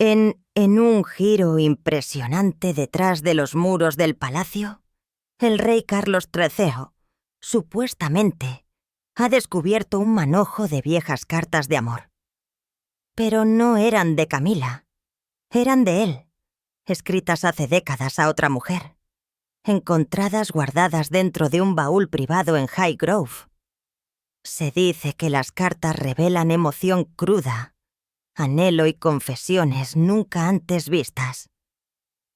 En un giro impresionante detrás de los muros del palacio, el rey Carlos III, supuestamente, ha descubierto un manojo de viejas cartas de amor. Pero no eran de Camila, eran de él, escritas hace décadas a otra mujer, encontradas guardadas dentro de un baúl privado en Highgrove. Se dice que las cartas revelan emoción cruda, anhelo y confesiones nunca antes vistas.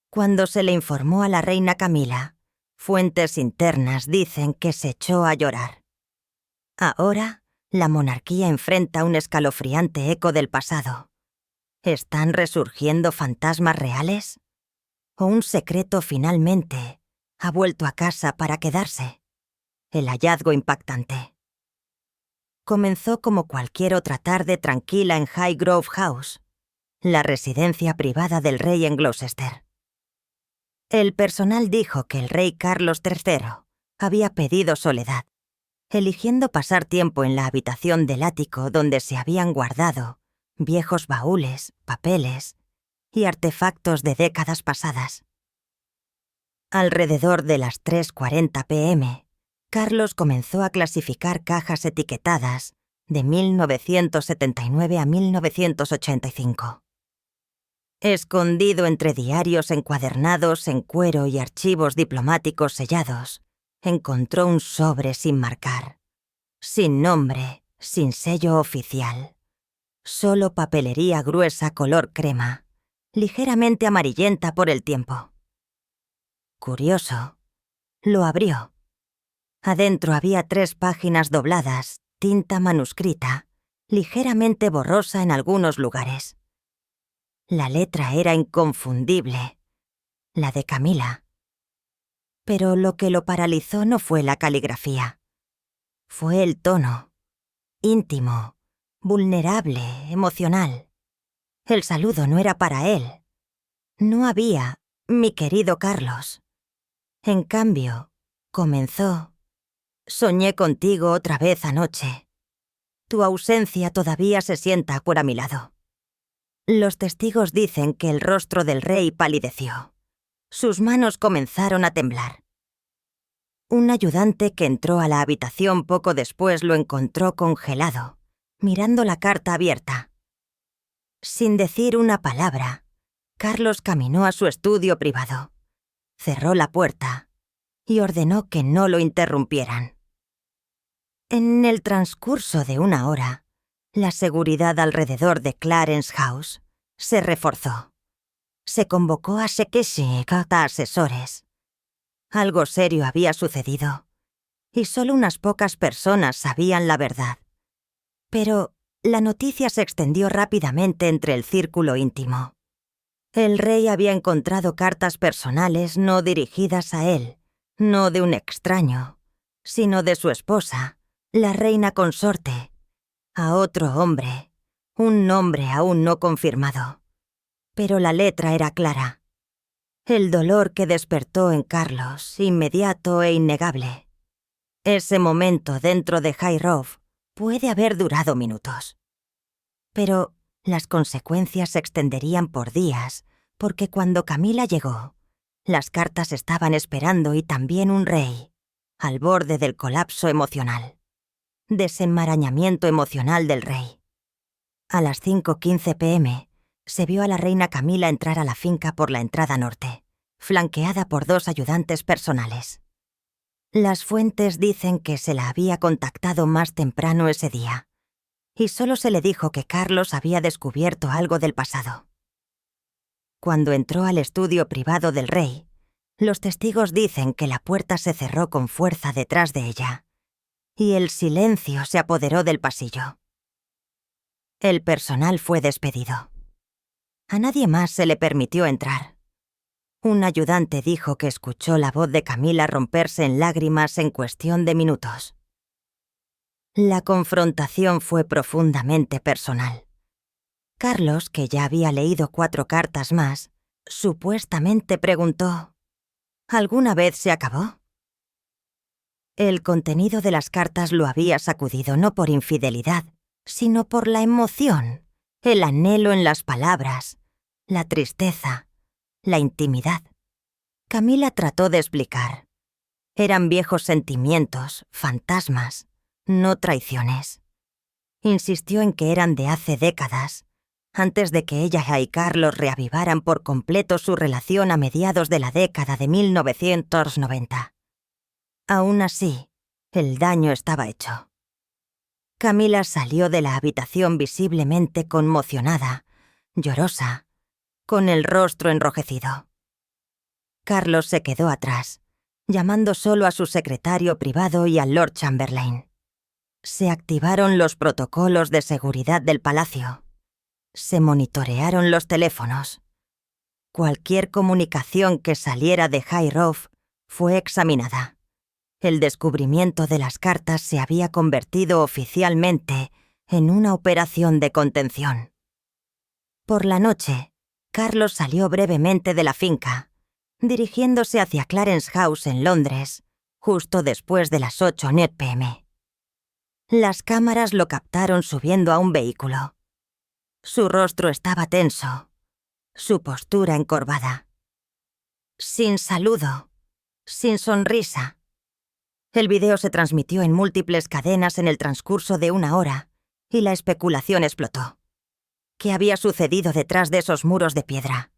Cuando se le informó a la reina Camila, fuentes internas dicen que se echó a llorar. Ahora, la monarquía enfrenta un escalofriante eco del pasado. ¿Están resurgiendo fantasmas reales? ¿O un secreto finalmente ha vuelto a casa para quedarse? El hallazgo impactante. Comenzó como cualquier otra tarde tranquila en Highgrove House, la residencia privada del rey en Gloucester. El personal dijo que el rey Carlos III había pedido soledad, eligiendo pasar tiempo en la habitación del ático donde se habían guardado viejos baúles, papeles y artefactos de décadas pasadas. Alrededor de las 3:40 p.m., Carlos comenzó a clasificar cajas etiquetadas de 1979 a 1985. Escondido entre diarios encuadernados en cuero y archivos diplomáticos sellados, encontró un sobre sin marcar, sin nombre, sin sello oficial. Solo papelería gruesa color crema, ligeramente amarillenta por el tiempo. Curioso, lo abrió. Adentro había 3 páginas dobladas, tinta manuscrita, ligeramente borrosa en algunos lugares. La letra era inconfundible, la de Camila. Pero lo que lo paralizó no fue la caligrafía. Fue el tono, íntimo, vulnerable, emocional. El saludo no era para él. No había «mi querido Carlos». En cambio, comenzó: «Soñé contigo otra vez anoche. Tu ausencia todavía se sienta por a mi lado». Los testigos dicen que el rostro del rey palideció. Sus manos comenzaron a temblar. Un ayudante que entró a la habitación poco después lo encontró congelado, mirando la carta abierta. Sin decir una palabra, Carlos caminó a su estudio privado, cerró la puerta y ordenó que no lo interrumpieran. En el transcurso de una hora, la seguridad alrededor de Clarence House se reforzó. Se convocó a Sekeshi a asesores. Algo serio había sucedido, y solo unas pocas personas sabían la verdad. Pero la noticia se extendió rápidamente entre el círculo íntimo. El rey había encontrado cartas personales no dirigidas a él, no de un extraño, sino de su esposa, la reina consorte, a otro hombre, un nombre aún no confirmado. Pero la letra era clara. El dolor que despertó en Carlos, inmediato e innegable. Ese momento dentro de Highgrove puede haber durado minutos. Pero las consecuencias se extenderían por días, porque cuando Camila llegó, las cartas estaban esperando y también un rey, al borde del colapso emocional. Desenmarañamiento emocional del rey. A las 5:15 p.m., se vio a la reina Camila entrar a la finca por la entrada norte, flanqueada por 2 ayudantes personales. Las fuentes dicen que se la había contactado más temprano ese día, y solo se le dijo que Carlos había descubierto algo del pasado. Cuando entró al estudio privado del rey, los testigos dicen que la puerta se cerró con fuerza detrás de ella, y el silencio se apoderó del pasillo. El personal fue despedido. A nadie más se le permitió entrar. Un ayudante dijo que escuchó la voz de Camila romperse en lágrimas en cuestión de minutos. La confrontación fue profundamente personal. Carlos, que ya había leído 4 cartas más, supuestamente preguntó: ¿alguna vez se acabó? El contenido de las cartas lo había sacudido no por infidelidad, sino por la emoción, el anhelo en las palabras, la tristeza, la intimidad. Camila trató de explicar. Eran viejos sentimientos, fantasmas, no traiciones. Insistió en que eran de hace décadas, antes de que ella y Carlos reavivaran por completo su relación a mediados de la década de 1990. Aún así, el daño estaba hecho. Camila salió de la habitación visiblemente conmocionada, llorosa, con el rostro enrojecido. Carlos se quedó atrás, llamando solo a su secretario privado y al Lord Chamberlain. Se activaron los protocolos de seguridad del palacio. Se monitorearon los teléfonos. Cualquier comunicación que saliera de High Road fue examinada. El descubrimiento de las cartas se había convertido oficialmente en una operación de contención. Por la noche, Carlos salió brevemente de la finca, dirigiéndose hacia Clarence House en Londres, justo después de las 8 p.m. Las cámaras lo captaron subiendo a un vehículo. Su rostro estaba tenso, su postura encorvada. Sin saludo, sin sonrisa. El video se transmitió en múltiples cadenas en el transcurso de 1 hora y la especulación explotó. ¿Qué había sucedido detrás de esos muros de piedra?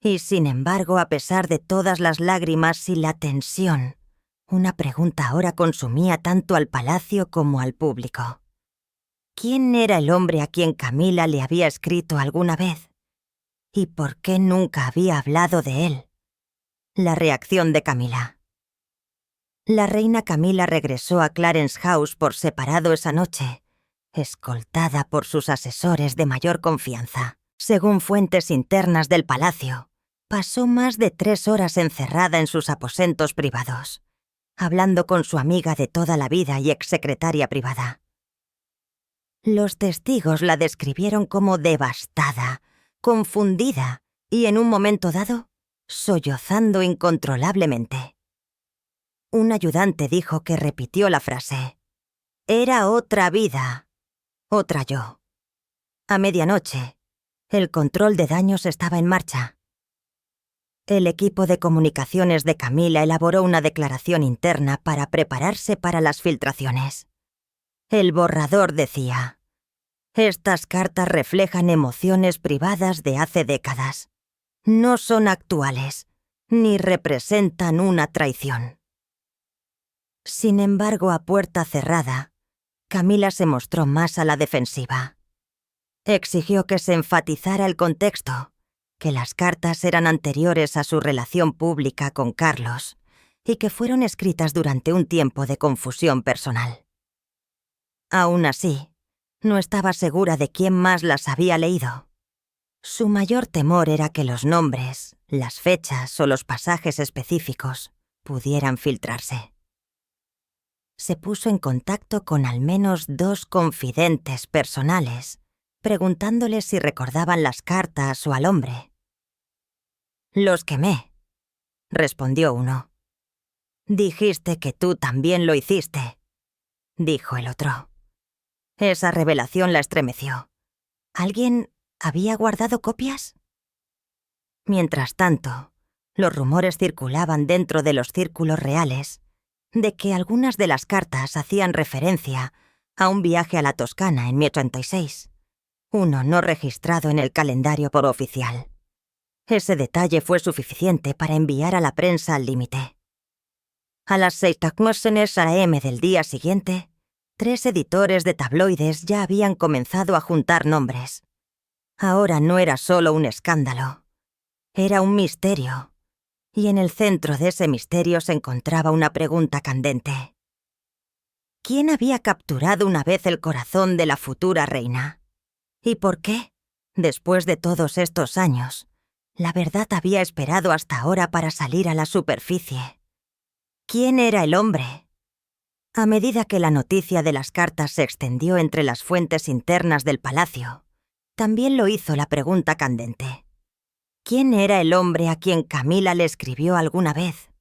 Y sin embargo, a pesar de todas las lágrimas y la tensión, una pregunta ahora consumía tanto al palacio como al público. ¿Quién era el hombre a quien Camila le había escrito alguna vez? ¿Y por qué nunca había hablado de él? La reacción de Camila. La reina Camila regresó a Clarence House por separado esa noche, escoltada por sus asesores de mayor confianza. Según fuentes internas del palacio, pasó más de 3 horas encerrada en sus aposentos privados, hablando con su amiga de toda la vida y exsecretaria privada. Los testigos la describieron como devastada, confundida y, en un momento dado, sollozando incontrolablemente. Un ayudante dijo que repitió la frase: «Era otra vida, otra yo». A medianoche, el control de daños estaba en marcha. El equipo de comunicaciones de Camila elaboró una declaración interna para prepararse para las filtraciones. El borrador decía: «Estas cartas reflejan emociones privadas de hace décadas. No son actuales, ni representan una traición». Sin embargo, a puerta cerrada, Camila se mostró más a la defensiva. Exigió que se enfatizara el contexto, que las cartas eran anteriores a su relación pública con Carlos y que fueron escritas durante un tiempo de confusión personal. Aún así, no estaba segura de quién más las había leído. Su mayor temor era que los nombres, las fechas o los pasajes específicos pudieran filtrarse. Se puso en contacto con al menos 2 confidentes personales, preguntándoles si recordaban las cartas o al hombre. «Los quemé», respondió uno. «Dijiste que tú también lo hiciste», dijo el otro. Esa revelación la estremeció. ¿Alguien había guardado copias? Mientras tanto, los rumores circulaban dentro de los círculos reales de que algunas de las cartas hacían referencia a un viaje a la Toscana en 1086, uno no registrado en el calendario por oficial. Ese detalle fue suficiente para enviar a la prensa al límite. A las 6 a.m. del día siguiente, 3 editores de tabloides ya habían comenzado a juntar nombres. Ahora no era solo un escándalo, era un misterio. Y en el centro de ese misterio se encontraba una pregunta candente. ¿Quién había capturado una vez el corazón de la futura reina? ¿Y por qué, después de todos estos años, la verdad había esperado hasta ahora para salir a la superficie? ¿Quién era el hombre? A medida que la noticia de las cartas se extendió entre las fuentes internas del palacio, también lo hizo la pregunta candente. ¿Quién era el hombre a quien Camila le escribió alguna vez?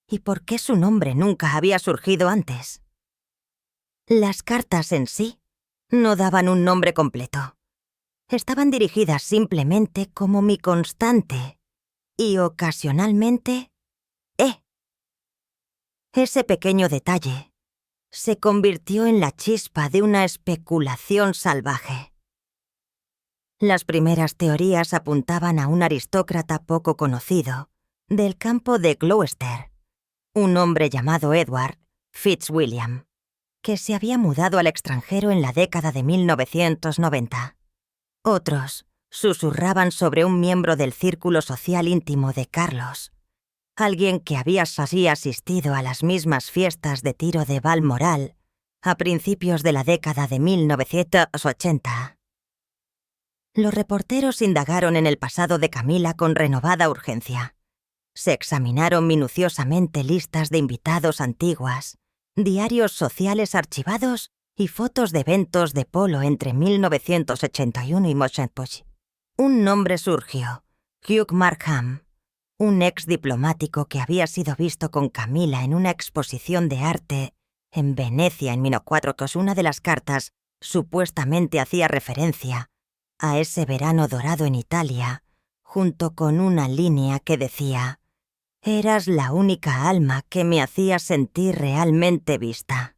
¿Y por qué su nombre nunca había surgido antes? Las cartas en sí no daban un nombre completo. estaban dirigidas simplemente como mi constante y ocasionalmente E. Ese pequeño detalle se convirtió en la chispa de una especulación salvaje. Las primeras teorías apuntaban a un aristócrata poco conocido del campo de Gloucester, un hombre llamado Edward Fitzwilliam, que se había mudado al extranjero en la década de 1990. Otros susurraban sobre un miembro del círculo social íntimo de Carlos, alguien que había asistido a las mismas fiestas de tiro de Balmoral a principios de la década de 1980. Los reporteros indagaron en el pasado de Camila con renovada urgencia. Se examinaron minuciosamente listas de invitados antiguas, diarios sociales archivados y fotos de eventos de polo entre 1981 y 1980. Un nombre surgió: Hugh Markham, un ex diplomático que había sido visto con Camila en una exposición de arte en Venecia en 1904. Una de las cartas supuestamente hacía referencia a ese verano dorado en Italia, junto con una línea que decía: «Eras la única alma que me hacía sentir realmente vista».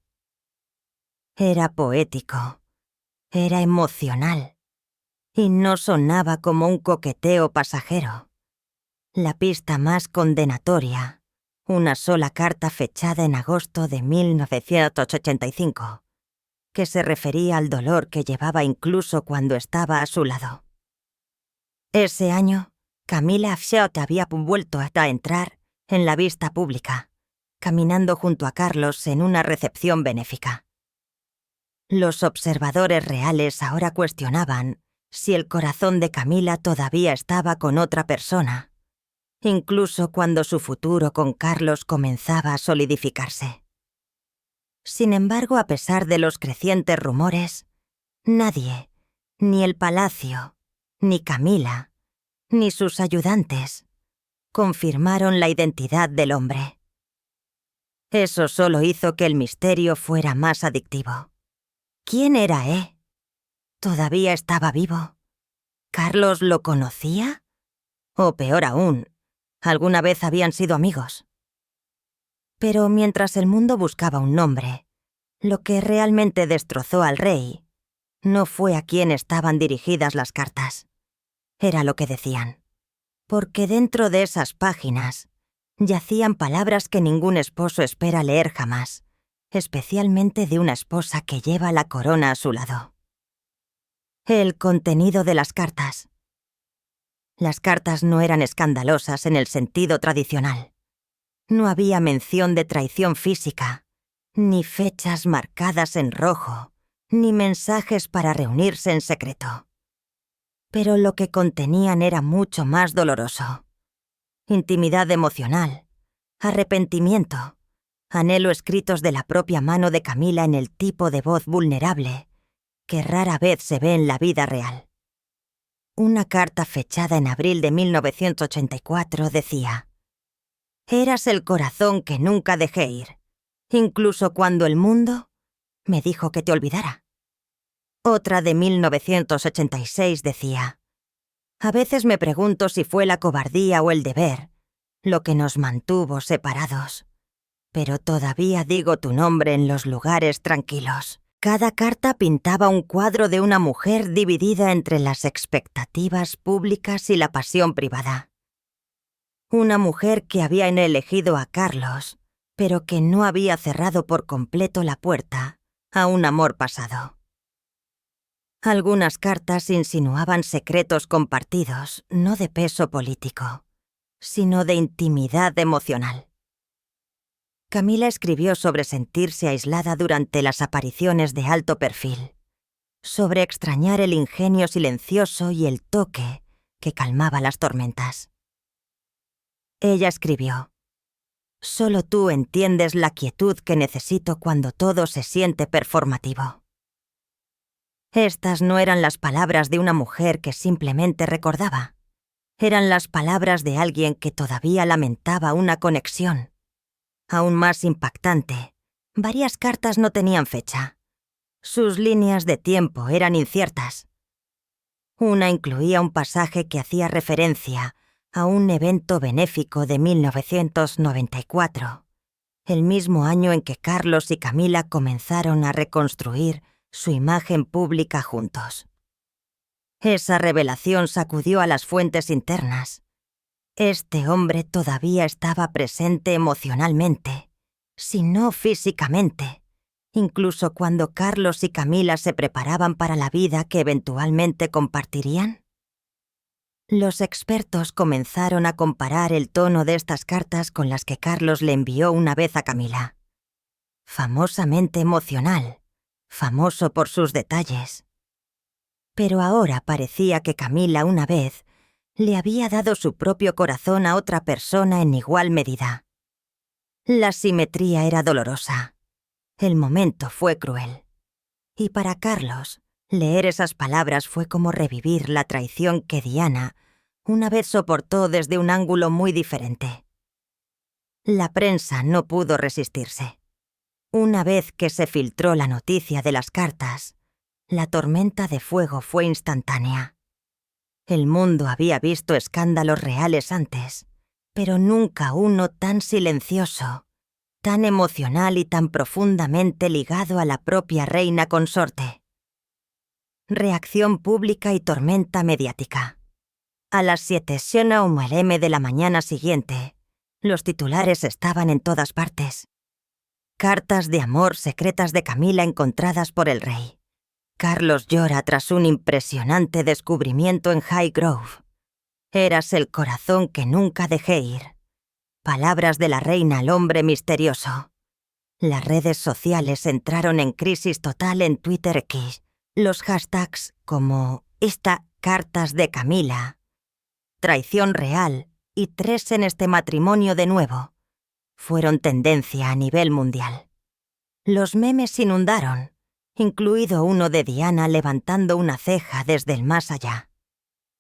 Era poético, era emocional, y no sonaba como un coqueteo pasajero. La pista más condenatoria, una sola carta fechada en agosto de 1985, que se refería al dolor que llevaba incluso cuando estaba a su lado. Ese año, Camila Afshot había vuelto a entrar en la vista pública, caminando junto a Carlos en una recepción benéfica. Los observadores reales ahora cuestionaban si el corazón de Camila todavía estaba con otra persona, incluso cuando su futuro con Carlos comenzaba a solidificarse. Sin embargo, a pesar de los crecientes rumores, nadie, ni el palacio, ni Camila, ni sus ayudantes, confirmaron la identidad del hombre. Eso solo hizo que el misterio fuera más adictivo. ¿Quién era E? ¿Todavía estaba vivo? ¿Carlos lo conocía? O peor aún, ¿alguna vez habían sido amigos? Pero mientras el mundo buscaba un nombre, lo que realmente destrozó al rey no fue a quién estaban dirigidas las cartas. Era lo que decían. Porque dentro de esas páginas yacían palabras que ningún esposo espera leer jamás, especialmente de una esposa que lleva la corona a su lado. El contenido de las cartas. Las cartas no eran escandalosas en el sentido tradicional. No había mención de traición física, ni fechas marcadas en rojo, ni mensajes para reunirse en secreto. Pero lo que contenían era mucho más doloroso. Intimidad emocional, arrepentimiento, anhelo escritos de la propia mano de Camila en el tipo de voz vulnerable que rara vez se ve en la vida real. Una carta fechada en abril de 1984 decía: «Eras el corazón que nunca dejé ir, incluso cuando el mundo me dijo que te olvidara». Otra de 1986 decía: «A veces me pregunto si fue la cobardía o el deber lo que nos mantuvo separados, pero todavía digo tu nombre en los lugares tranquilos». Cada carta pintaba un cuadro de una mujer dividida entre las expectativas públicas y la pasión privada. Una mujer que había elegido a Carlos, pero que no había cerrado por completo la puerta a un amor pasado. Algunas cartas insinuaban secretos compartidos, no de peso político, sino de intimidad emocional. Camila escribió sobre sentirse aislada durante las apariciones de alto perfil, sobre extrañar el ingenio silencioso y el toque que calmaba las tormentas. Ella escribió: «Solo tú entiendes la quietud que necesito cuando todo se siente performativo». Estas no eran las palabras de una mujer que simplemente recordaba. Eran las palabras de alguien que todavía lamentaba una conexión. Aún más impactante, varias cartas no tenían fecha. Sus líneas de tiempo eran inciertas. Una incluía un pasaje que hacía referencia a un evento benéfico de 1994, el mismo año en que Carlos y Camila comenzaron a reconstruir su imagen pública juntos. Esa revelación sacudió a las fuentes internas. Este hombre todavía estaba presente emocionalmente, si no físicamente, incluso cuando Carlos y Camila se preparaban para la vida que eventualmente compartirían. Los expertos comenzaron a comparar el tono de estas cartas con las que Carlos le envió una vez a Camila. Famosamente emocional, famoso por sus detalles. Pero ahora parecía que Camila una vez le había dado su propio corazón a otra persona en igual medida. La simetría era dolorosa. El momento fue cruel. Y para Carlos, leer esas palabras fue como revivir la traición que Diana una vez soportó desde un ángulo muy diferente. La prensa no pudo resistirse. Una vez que se filtró la noticia de las cartas, la tormenta de fuego fue instantánea. El mundo había visto escándalos reales antes, pero nunca uno tan silencioso, tan emocional y tan profundamente ligado a la propia reina consorte. Reacción pública y tormenta mediática. A las 7:00 AM de la mañana siguiente, los titulares estaban en todas partes. Cartas de amor secretas de Camila encontradas por el rey. Carlos llora tras un impresionante descubrimiento en Highgrove. Eras el corazón que nunca dejé ir. Palabras de la reina al hombre misterioso. Las redes sociales entraron en crisis total en Twitter X. Los hashtags como esta cartas de Camila, traición real y 3 en este matrimonio de nuevo fueron tendencia a nivel mundial. Los memes inundaron, incluido uno de Diana levantando una ceja desde el más allá.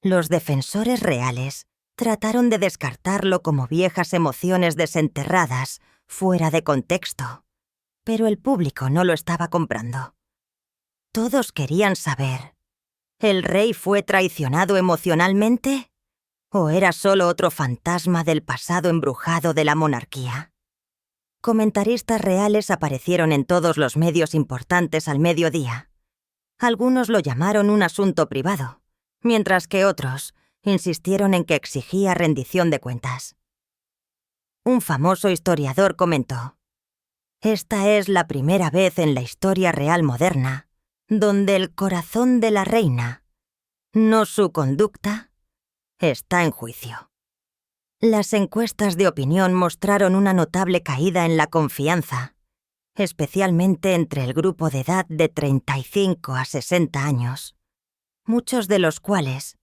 Los defensores reales trataron de descartarlo como viejas emociones desenterradas, fuera de contexto, pero el público no lo estaba comprando. Todos querían saber, ¿el rey fue traicionado emocionalmente? ¿O era solo otro fantasma del pasado embrujado de la monarquía? Comentaristas reales aparecieron en todos los medios importantes al mediodía. Algunos lo llamaron un asunto privado, mientras que otros insistieron en que exigía rendición de cuentas. Un famoso historiador comentó: «Esta es la primera vez en la historia real moderna donde el corazón de la reina, no su conducta, está en juicio». Las encuestas de opinión mostraron una notable caída en la confianza, especialmente entre el grupo de edad de 35 a 60 años, muchos de los cuales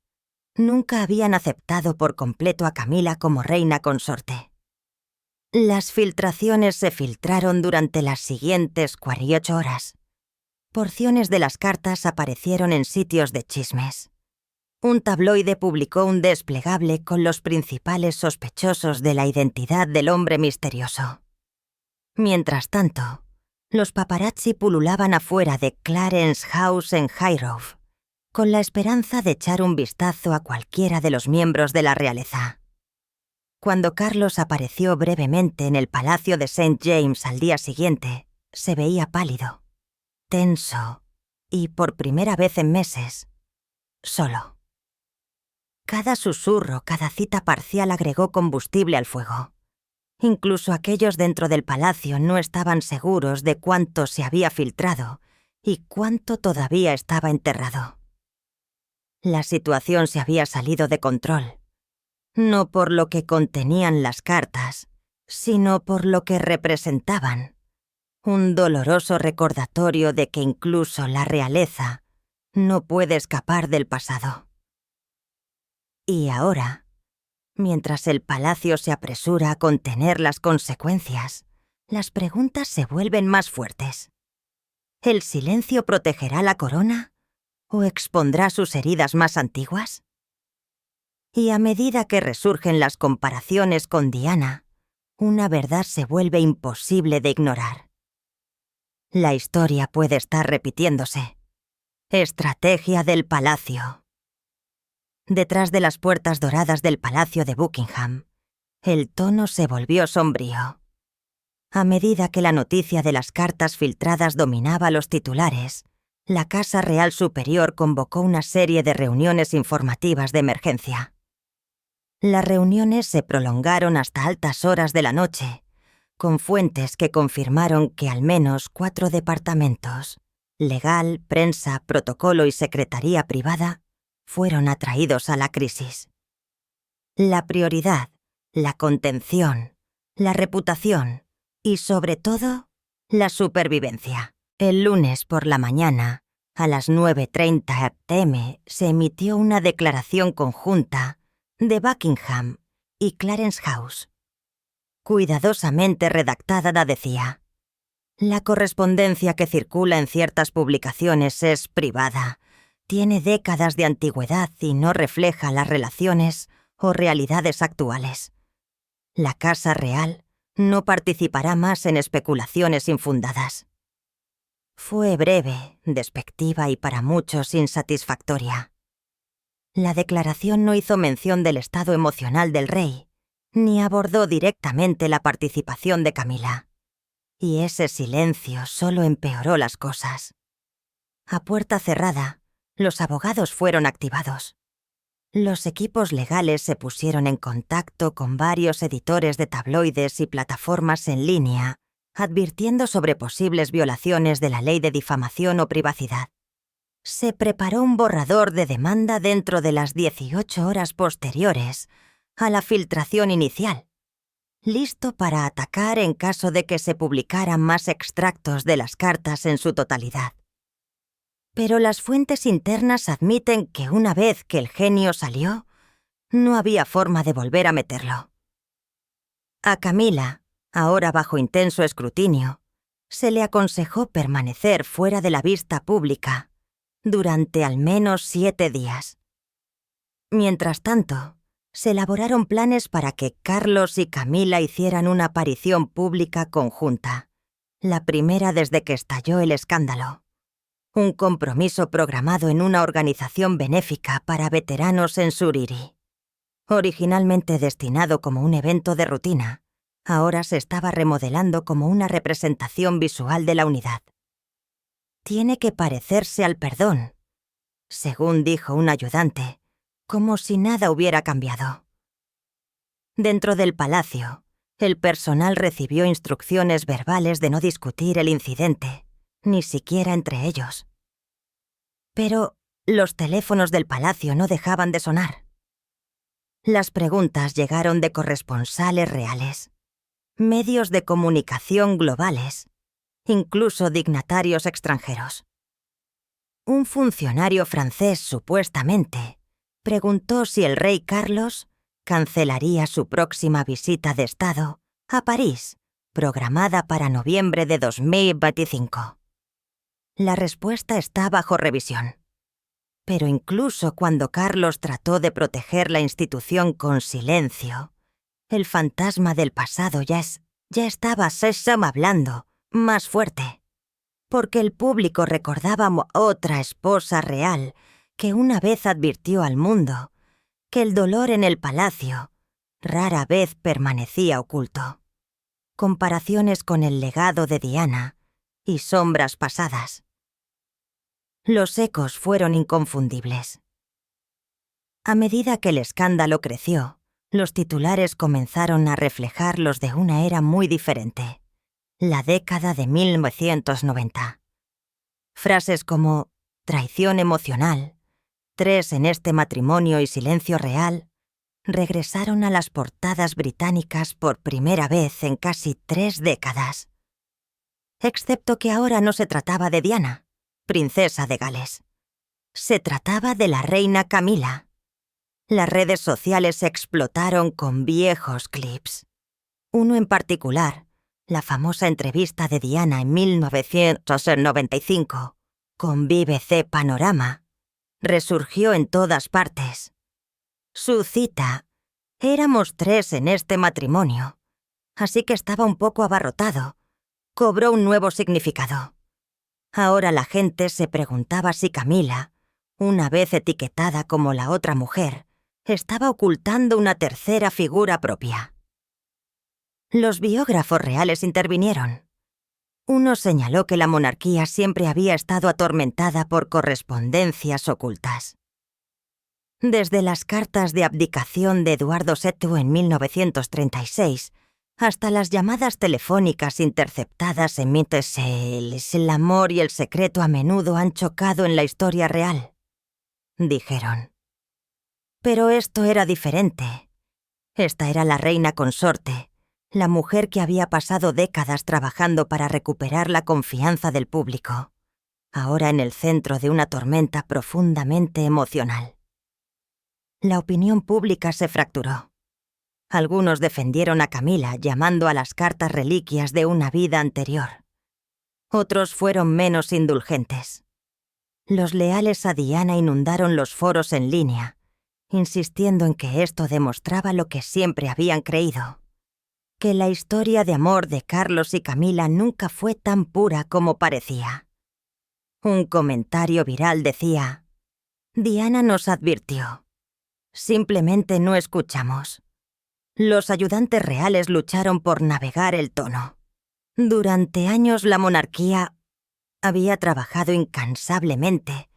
nunca habían aceptado por completo a Camila como reina consorte. Las filtraciones se filtraron durante las siguientes 48 horas. Porciones de las cartas aparecieron en sitios de chismes. Un tabloide publicó un desplegable con los principales sospechosos de la identidad del hombre misterioso. Mientras tanto, los paparazzi pululaban afuera de Clarence House en Highgrove, con la esperanza de echar un vistazo a cualquiera de los miembros de la realeza. Cuando Carlos apareció brevemente en el Palacio de St. James al día siguiente, se veía pálido, tenso y, por primera vez en meses, solo. Cada susurro, cada cita parcial agregó combustible al fuego. Incluso aquellos dentro del palacio no estaban seguros de cuánto se había filtrado y cuánto todavía estaba enterrado. La situación se había salido de control, no por lo que contenían las cartas, sino por lo que representaban. Un doloroso recordatorio de que incluso la realeza no puede escapar del pasado. Y ahora, mientras el palacio se apresura a contener las consecuencias, las preguntas se vuelven más fuertes. ¿El silencio protegerá la corona o expondrá sus heridas más antiguas? Y a medida que resurgen las comparaciones con Diana, una verdad se vuelve imposible de ignorar. La historia puede estar repitiéndose. Estrategia del palacio. Detrás de las puertas doradas del Palacio de Buckingham, el tono se volvió sombrío. A medida que la noticia de las cartas filtradas dominaba los titulares, la Casa Real Superior convocó una serie de reuniones informativas de emergencia. Las reuniones se prolongaron hasta altas horas de la noche, con fuentes que confirmaron que al menos 4 departamentos, legal, prensa, protocolo y secretaría privada, fueron atraídos a la crisis. La prioridad, la contención, la reputación y, sobre todo, la supervivencia. El lunes por la mañana, a las 9:30 p.m., se emitió una declaración conjunta de Buckingham y Clarence House. Cuidadosamente redactada decía: «La correspondencia que circula en ciertas publicaciones es privada, tiene décadas de antigüedad y no refleja las relaciones o realidades actuales. La Casa Real no participará más en especulaciones infundadas». Fue breve, despectiva y para muchos insatisfactoria. La declaración no hizo mención del estado emocional del rey, ni abordó directamente la participación de Camila. Y ese silencio solo empeoró las cosas. A puerta cerrada, los abogados fueron activados. Los equipos legales se pusieron en contacto con varios editores de tabloides y plataformas en línea, advirtiendo sobre posibles violaciones de la ley de difamación o privacidad. Se preparó un borrador de demanda dentro de las 18 horas posteriores a la filtración inicial, listo para atacar en caso de que se publicaran más extractos de las cartas en su totalidad. Pero las fuentes internas admiten que una vez que el genio salió, no había forma de volver a meterlo. A Camila, ahora bajo intenso escrutinio, se le aconsejó permanecer fuera de la vista pública durante al menos 7 días. Mientras tanto, se elaboraron planes para que Carlos y Camila hicieran una aparición pública conjunta, la primera desde que estalló el escándalo. Un compromiso programado en una organización benéfica para veteranos en Surrey. Originalmente destinado como un evento de rutina, ahora se estaba remodelando como una representación visual de la unidad. «Tiene que parecerse al perdón», según dijo un ayudante, como si nada hubiera cambiado. Dentro del palacio, el personal recibió instrucciones verbales de no discutir el incidente, ni siquiera entre ellos. Pero los teléfonos del palacio no dejaban de sonar. Las preguntas llegaron de corresponsales reales, medios de comunicación globales, incluso dignatarios extranjeros. Un funcionario francés, supuestamente, preguntó si el rey Carlos cancelaría su próxima visita de Estado a París, programada para noviembre de 2025. La respuesta está bajo revisión. Pero incluso cuando Carlos trató de proteger la institución con silencio, el fantasma del pasado ya estaba hablando más fuerte, porque el público recordaba a otra esposa real que una vez advirtió al mundo que el dolor en el palacio rara vez permanecía oculto. Comparaciones con el legado de Diana y sombras pasadas. Los ecos fueron inconfundibles. A medida que el escándalo creció, los titulares comenzaron a reflejar los de una era muy diferente, la década de 1990. Frases como «traición emocional», «3 en este matrimonio» y «silencio real» regresaron a las portadas británicas por primera vez en casi 3 décadas. Excepto que ahora no se trataba de Diana, princesa de Gales. Se trataba de la reina Camila. Las redes sociales explotaron con viejos clips. Uno en particular, la famosa entrevista de Diana en 1995, con BBC Panorama, resurgió en todas partes. Su cita: «Éramos 3 en este matrimonio», así que estaba un poco abarrotado, cobró un nuevo significado. Ahora la gente se preguntaba si Camila, una vez etiquetada como la otra mujer, estaba ocultando una tercera figura propia. Los biógrafos reales intervinieron. Uno señaló que la monarquía siempre había estado atormentada por correspondencias ocultas. Desde las cartas de abdicación de Eduardo VII en 1936 hasta las llamadas telefónicas interceptadas en Mittelsells, el amor y el secreto a menudo han chocado en la historia real, dijeron. Pero esto era diferente. Esta era la reina consorte, la mujer que había pasado décadas trabajando para recuperar la confianza del público, ahora en el centro de una tormenta profundamente emocional. La opinión pública se fracturó. Algunos defendieron a Camila llamando a las cartas reliquias de una vida anterior. Otros fueron menos indulgentes. Los leales a Diana inundaron los foros en línea, insistiendo en que esto demostraba lo que siempre habían creído, que la historia de amor de Carlos y Camila nunca fue tan pura como parecía. Un comentario viral decía: «Diana nos advirtió. Simplemente no escuchamos. Los ayudantes reales lucharon por navegar el tono. Durante años la monarquía había trabajado incansablemente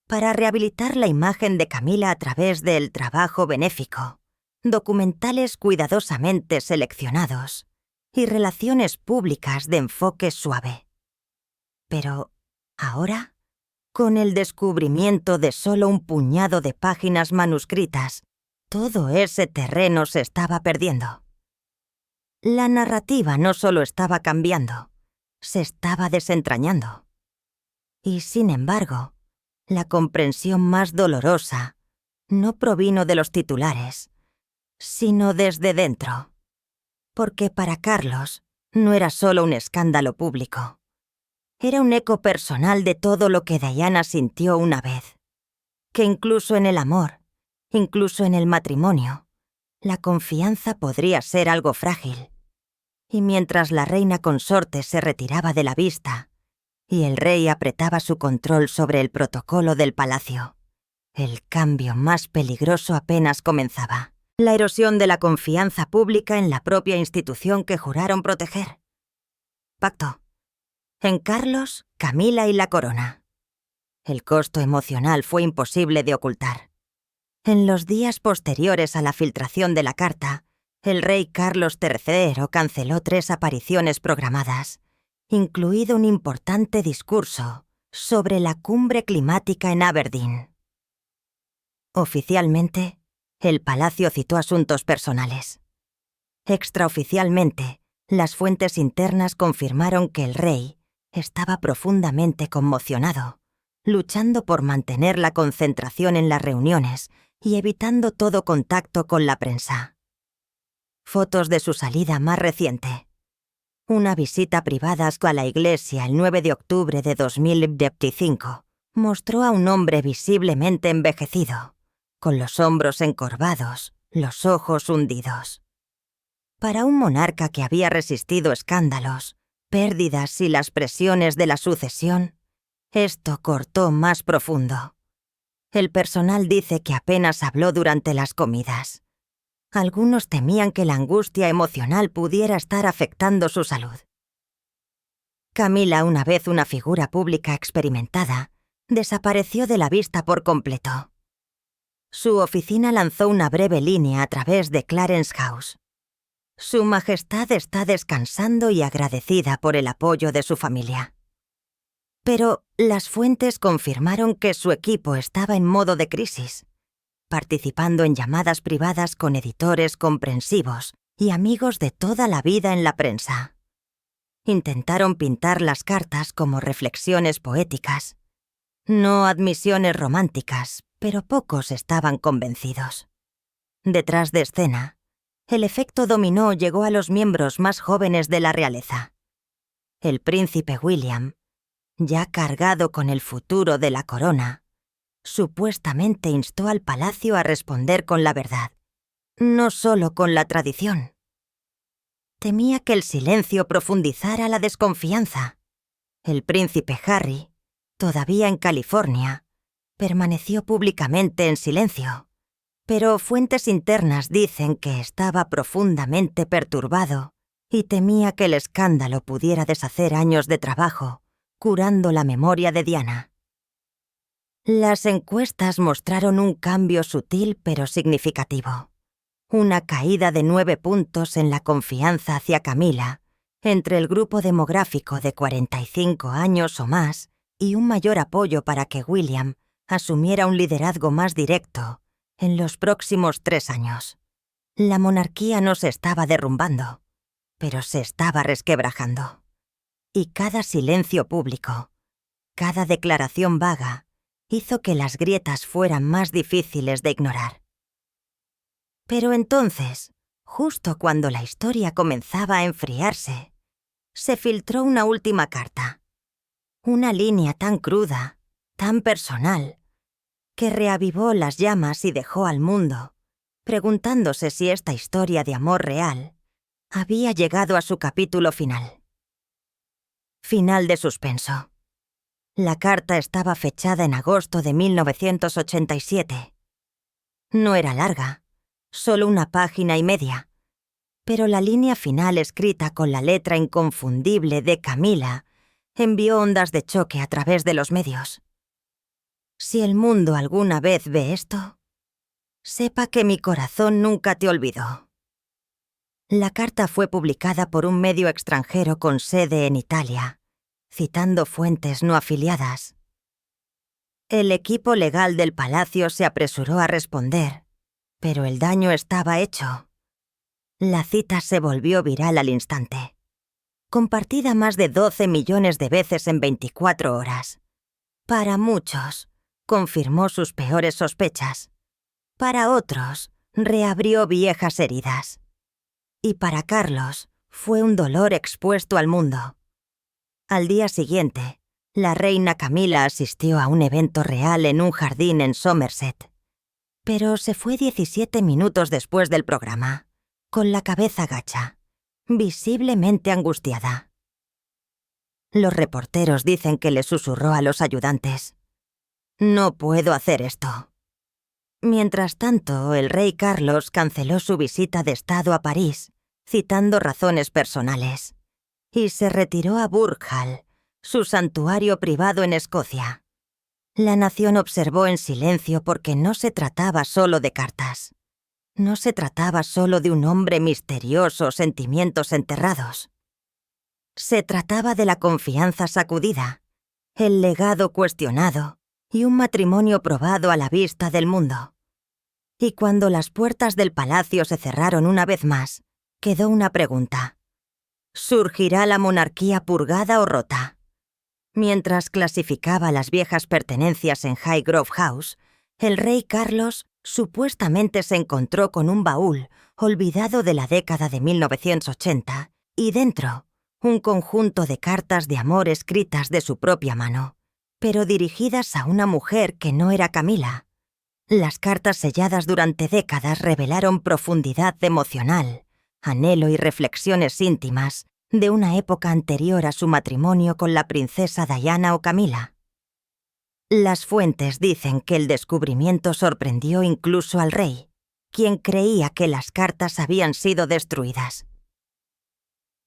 para rehabilitar la imagen de Camila a través del trabajo benéfico, documentales cuidadosamente seleccionados y relaciones públicas de enfoque suave. Pero ahora, con el descubrimiento de solo un puñado de páginas manuscritas, todo ese terreno se estaba perdiendo. La narrativa no solo estaba cambiando, se estaba desentrañando. Y sin embargo, la comprensión más dolorosa no provino de los titulares, sino desde dentro. Porque para Carlos no era solo un escándalo público. Era un eco personal de todo lo que Diana sintió una vez. Que incluso en el amor, incluso en el matrimonio, la confianza podría ser algo frágil. Y mientras la reina consorte se retiraba de la vista y el rey apretaba su control sobre el protocolo del palacio, el cambio más peligroso apenas comenzaba. La erosión de la confianza pública en la propia institución que juraron proteger. Pacto. En Carlos, Camila y la corona. El costo emocional fue imposible de ocultar. En los días posteriores a la filtración de la carta, el rey Carlos III canceló 3 apariciones programadas, incluido un importante discurso sobre la cumbre climática en Aberdeen. Oficialmente, el palacio citó asuntos personales. Extraoficialmente, las fuentes internas confirmaron que el rey estaba profundamente conmocionado, luchando por mantener la concentración en las reuniones y evitando todo contacto con la prensa. Fotos de su salida más reciente. Una visita privada a la iglesia el 9 de octubre de 2025 mostró a un hombre visiblemente envejecido, con los hombros encorvados, los ojos hundidos. Para un monarca que había resistido escándalos, pérdidas y las presiones de la sucesión, esto cortó más profundo. El personal dice que apenas habló durante las comidas. Algunos temían que la angustia emocional pudiera estar afectando su salud. Camila, una vez una figura pública experimentada, desapareció de la vista por completo. Su oficina lanzó una breve línea a través de Clarence House. Su Majestad está descansando y agradecida por el apoyo de su familia. Pero las fuentes confirmaron que su equipo estaba en modo de crisis, participando en llamadas privadas con editores comprensivos y amigos de toda la vida en la prensa. Intentaron pintar las cartas como reflexiones poéticas, no admisiones románticas, pero pocos estaban convencidos. Detrás de escena, el efecto dominó llegó a los miembros más jóvenes de la realeza. El príncipe William, ya cargado con el futuro de la corona, supuestamente instó al palacio a responder con la verdad, no solo con la tradición. Temía que el silencio profundizara la desconfianza. El príncipe Harry, todavía en California, permaneció públicamente en silencio, pero fuentes internas dicen que estaba profundamente perturbado y temía que el escándalo pudiera deshacer años de trabajo, curando la memoria de Diana. Las encuestas mostraron un cambio sutil pero significativo. Una caída de 9 puntos en la confianza hacia Camilla entre el grupo demográfico de 45 años o más y un mayor apoyo para que William asumiera un liderazgo más directo en los próximos 3 años. La monarquía no se estaba derrumbando, pero se estaba resquebrajando. Y cada silencio público, cada declaración vaga, hizo que las grietas fueran más difíciles de ignorar. Pero entonces, justo cuando la historia comenzaba a enfriarse, se filtró una última carta. Una línea tan cruda, tan personal, que reavivó las llamas y dejó al mundo preguntándose si esta historia de amor real había llegado a su capítulo final. Final de suspenso. La carta estaba fechada en agosto de 1987. No era larga, solo 1 página y media, pero la línea final escrita con la letra inconfundible de Camilla envió ondas de choque a través de los medios. Si el mundo alguna vez ve esto, sepa que mi corazón nunca te olvidó. La carta fue publicada por un medio extranjero con sede en Italia, citando fuentes no afiliadas. El equipo legal del palacio se apresuró a responder, pero el daño estaba hecho. La cita se volvió viral al instante, compartida más de 12 millones de veces en 24 horas. Para muchos, confirmó sus peores sospechas. Para otros, reabrió viejas heridas. Y para Carlos, fue un dolor expuesto al mundo. Al día siguiente, la reina Camilla asistió a un evento real en un jardín en Somerset. Pero se fue 17 minutos después del programa, con la cabeza gacha, visiblemente angustiada. Los reporteros dicen que le susurró a los ayudantes: «No puedo hacer esto». Mientras tanto, el rey Carlos canceló su visita de Estado a París, citando razones personales, y se retiró a Burghall, su santuario privado en Escocia. La nación observó en silencio porque no se trataba solo de cartas. No se trataba solo de un hombre misterioso, sentimientos enterrados. Se trataba de la confianza sacudida, el legado cuestionado y un matrimonio probado a la vista del mundo. Y cuando las puertas del palacio se cerraron una vez más, quedó una pregunta: ¿surgirá la monarquía purgada o rota? Mientras clasificaba las viejas pertenencias en Highgrove House, el rey Carlos supuestamente se encontró con un baúl olvidado de la década de 1980 y dentro un conjunto de cartas de amor escritas de su propia mano, pero dirigidas a una mujer que no era Camilla. Las cartas selladas durante décadas revelaron profundidad emocional, anhelo y reflexiones íntimas de una época anterior a su matrimonio con la princesa Diana o Camilla. Las fuentes dicen que el descubrimiento sorprendió incluso al rey, quien creía que las cartas habían sido destruidas.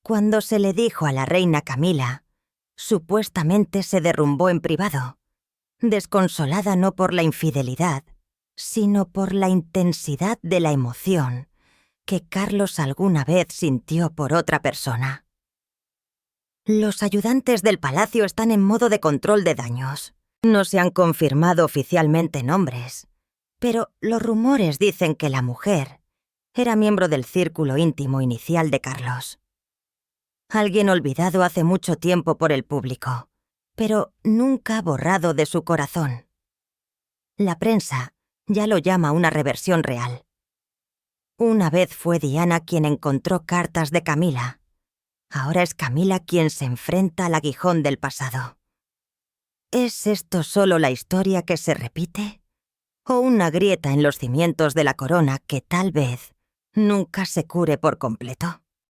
Cuando se le dijo a la reina Camilla, supuestamente se derrumbó en privado, desconsolada no por la infidelidad, sino por la intensidad de la emoción que Carlos alguna vez sintió por otra persona. Los ayudantes del palacio están en modo de control de daños. No se han confirmado oficialmente nombres, pero los rumores dicen que la mujer era miembro del círculo íntimo inicial de Carlos. Alguien olvidado hace mucho tiempo por el público, pero nunca borrado de su corazón. La prensa ya lo llama una reversión real. Una vez fue Diana quien encontró cartas de Camilla. Ahora es Camilla quien se enfrenta al aguijón del pasado. ¿Es esto solo la historia que se repite? ¿O una grieta en los cimientos de la corona que tal vez nunca se cure por completo?